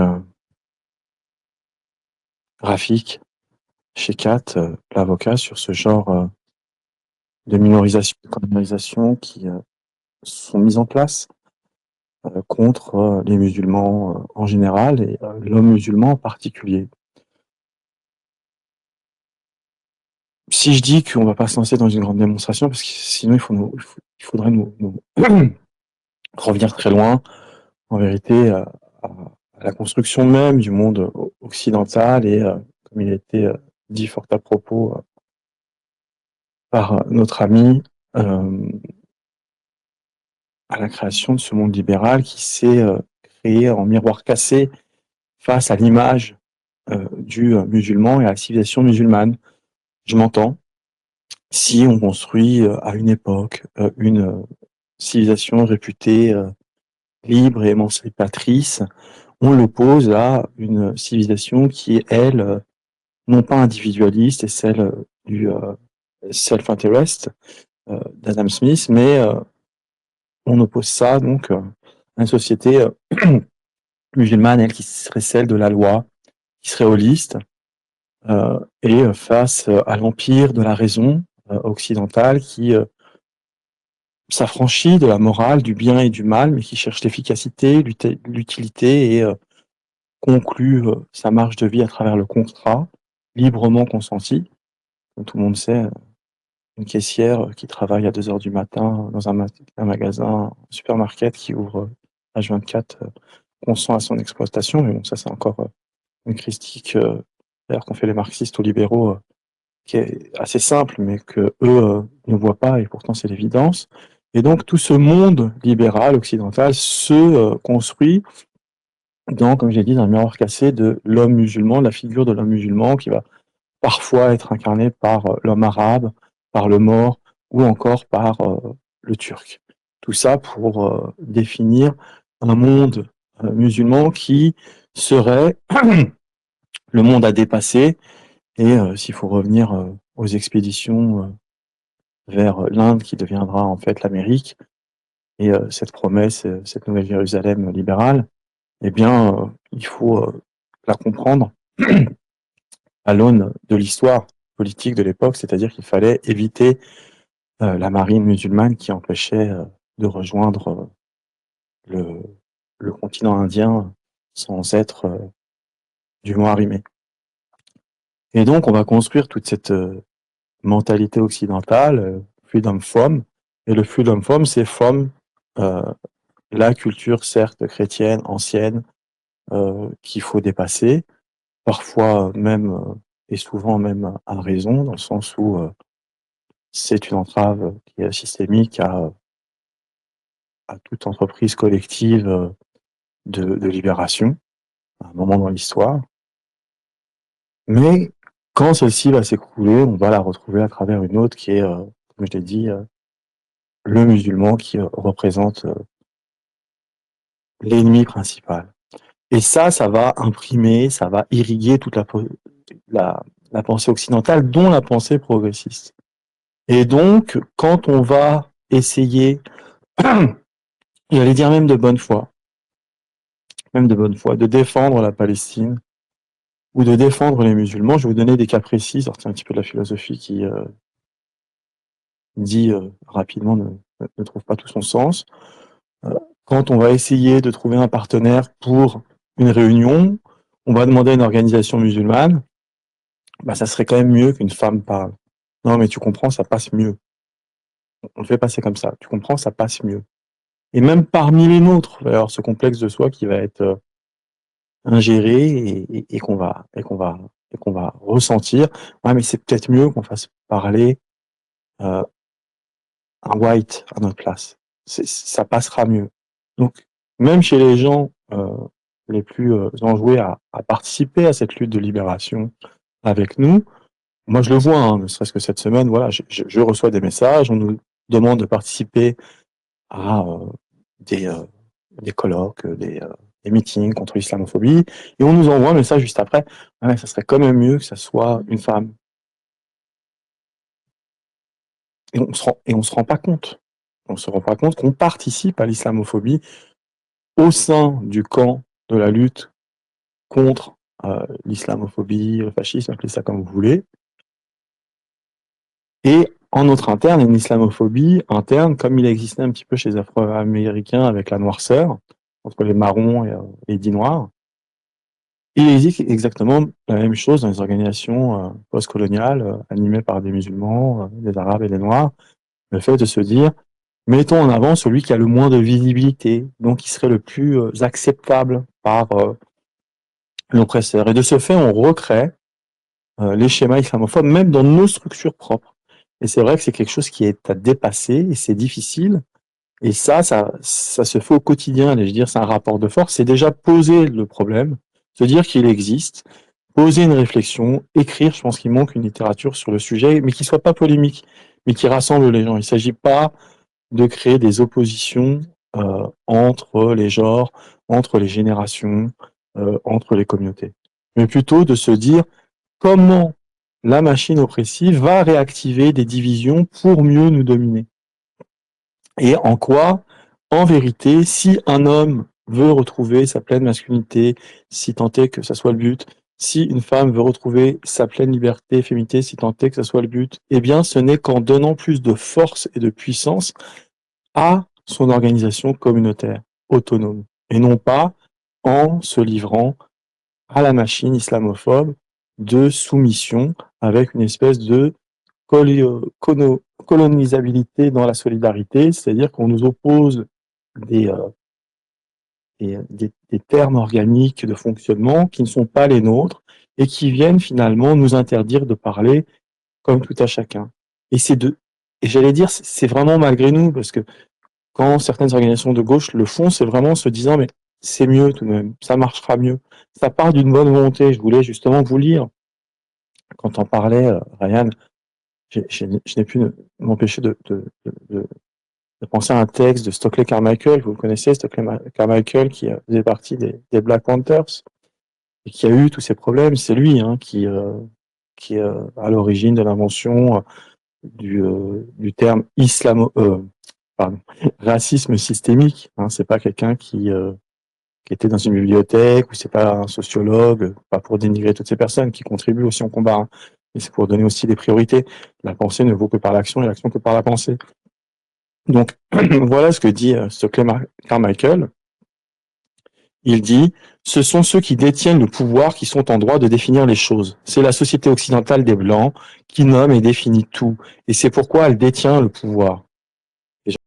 Speaker 4: Rafik Shekat, l'avocat, sur ce genre de minorisation, de colonisation qui sont mises en place contre les musulmans en général et l'homme musulman en particulier. Si je dis qu'on ne va pas se lancer dans une grande démonstration, parce que sinon il faudrait nous revenir très loin, en vérité, à la construction même du monde occidental et, comme il a été dit fort à propos par notre ami, à la création de ce monde libéral qui s'est créé en miroir cassé face à l'image du musulman et à la civilisation musulmane. Je m'entends. Si on construit à une époque une civilisation réputée libre et émancipatrice, on l'oppose à une civilisation qui est, elle, non pas individualiste et celle du self-interest d'Adam Smith, mais on oppose ça donc à une société musulmane, elle, qui serait celle de la loi, qui serait holiste, et face à l'empire de la raison occidentale qui s'affranchit de la morale, du bien et du mal, mais qui cherche l'efficacité, l'utilité et conclut sa marge de vie à travers le contrat, librement consenti. Comme tout le monde sait, une caissière qui travaille à 2 heures du matin dans un magasin, un supermarket qui ouvre H24, consent à son exploitation. Mais bon, ça c'est encore une critique d'ailleurs qu'ont fait les marxistes aux libéraux, qui est assez simple, mais que eux ne voient pas, et pourtant c'est l'évidence. Et donc tout ce monde libéral occidental se construit dans, comme j'ai dit, un miroir cassé de l'homme musulman, de la figure de l'homme musulman qui va parfois être incarné par l'homme arabe, par le Maure ou encore par le Turc. Tout ça pour définir un monde musulman qui serait le monde à dépasser. Et s'il faut revenir aux expéditions vers l'Inde qui deviendra en fait l'Amérique, et cette promesse, cette nouvelle Jérusalem libérale, eh bien, il faut la comprendre à l'aune de l'histoire politique de l'époque, c'est-à-dire qu'il fallait éviter la marine musulmane qui empêchait de rejoindre le, le continent indien sans être dûment arrimé. Et donc, on va construire toute cette mentalité occidentale, Freedom From, et le Freedom From, c'est from la culture, certes chrétienne, ancienne, qu'il faut dépasser, parfois même, et souvent même à raison, dans le sens où c'est une entrave qui est systémique à toute entreprise collective de libération, à un moment dans l'histoire. Mais quand celle-ci va s'écrouler, on va la retrouver à travers une autre qui est, comme je l'ai dit, le musulman qui représente l'ennemi principal. Et ça va imprimer, ça va irriguer toute la pensée occidentale, dont la pensée progressiste. Et donc, quand on va essayer, j'allais dire même de bonne foi, de défendre la Palestine ou de défendre les musulmans, je vais vous donner des cas précis, sortir un petit peu de la philosophie qui dit rapidement ne trouve pas tout son sens. Quand on va essayer de trouver un partenaire pour une réunion, on va demander à une organisation musulmane, bah, ça serait quand même mieux qu'une femme parle. Non, mais tu comprends, ça passe mieux. On le fait passer comme ça. Tu comprends, ça passe mieux. Et même parmi les nôtres, il va y avoir ce complexe de soi qui va être ingéré et qu'on va ressentir. Ouais, mais c'est peut-être mieux qu'on fasse parler un white à notre place. Ça passera mieux. Donc, même chez les gens les plus enjoués à participer à cette lutte de libération avec nous, moi je le vois, hein, ne serait-ce que cette semaine, voilà, je reçois des messages, on nous demande de participer à des colloques, des meetings contre l'islamophobie, et on nous envoie un message juste après, ouais, ça serait quand même mieux que ça soit une femme. Et on se rend pas compte. On se rend pas compte qu'on participe à l'islamophobie au sein du camp de la lutte contre l'islamophobie, le fascisme, appelez ça comme vous voulez. Et en notre interne, une islamophobie interne, comme il existait un petit peu chez les Afro-Américains avec la noirceur, entre les marrons et les dits noirs. Il existe exactement la même chose dans les organisations postcoloniales animées par des musulmans, des arabes et des noirs. Le fait de se dire, mettons en avant celui qui a le moins de visibilité, donc qui serait le plus acceptable par l'oppresseur. Et de ce fait, on recrée les schémas islamophobes, même dans nos structures propres. Et c'est vrai que c'est quelque chose qui est à dépasser et c'est difficile. Et ça se fait au quotidien. Je veux dire, c'est un rapport de force. C'est déjà poser le problème, se dire qu'il existe, poser une réflexion, écrire. Je pense qu'il manque une littérature sur le sujet, mais qui soit pas polémique, mais qui rassemble les gens. Il s'agit pas de créer des oppositions entre les genres, entre les générations, entre les communautés, mais plutôt de se dire comment la machine oppressive va réactiver des divisions pour mieux nous dominer. Et en quoi, en vérité, si un homme veut retrouver sa pleine masculinité, si tant est que ça soit le but, si une femme veut retrouver sa pleine liberté, féminité, si tant est que ça soit le but, eh bien, ce n'est qu'en donnant plus de force et de puissance à son organisation communautaire autonome, et non pas en se livrant à la machine islamophobe de soumission avec une espèce de colonisabilité dans la solidarité, c'est-à-dire qu'on nous oppose des, des termes organiques de fonctionnement qui ne sont pas les nôtres et qui viennent finalement nous interdire de parler comme tout à chacun. Et et j'allais dire, c'est vraiment malgré nous, parce que quand certaines organisations de gauche le font, c'est vraiment en se disant, mais c'est mieux tout de même, ça marchera mieux. Ça part d'une bonne volonté. Je voulais justement vous lire, quand on parlait, Ryan, je n'ai pu m'empêcher de j'ai pensé à un texte de Stokely Carmichael, vous le connaissez, Stokely Carmichael, qui faisait partie des Black Panthers, et qui a eu tous ces problèmes. C'est lui qui est à l'origine de l'invention du terme racisme systémique. C'est pas quelqu'un qui était dans une bibliothèque, ou c'est pas un sociologue, pas pour dénigrer toutes ces personnes qui contribuent aussi au combat, mais c'est pour donner aussi des priorités. La pensée ne vaut que par l'action et l'action que par la pensée. Donc, voilà ce que dit Stokely Carmichael. Il dit « Ce sont ceux qui détiennent le pouvoir qui sont en droit de définir les choses. C'est la société occidentale des Blancs qui nomme et définit tout, et c'est pourquoi elle détient le pouvoir.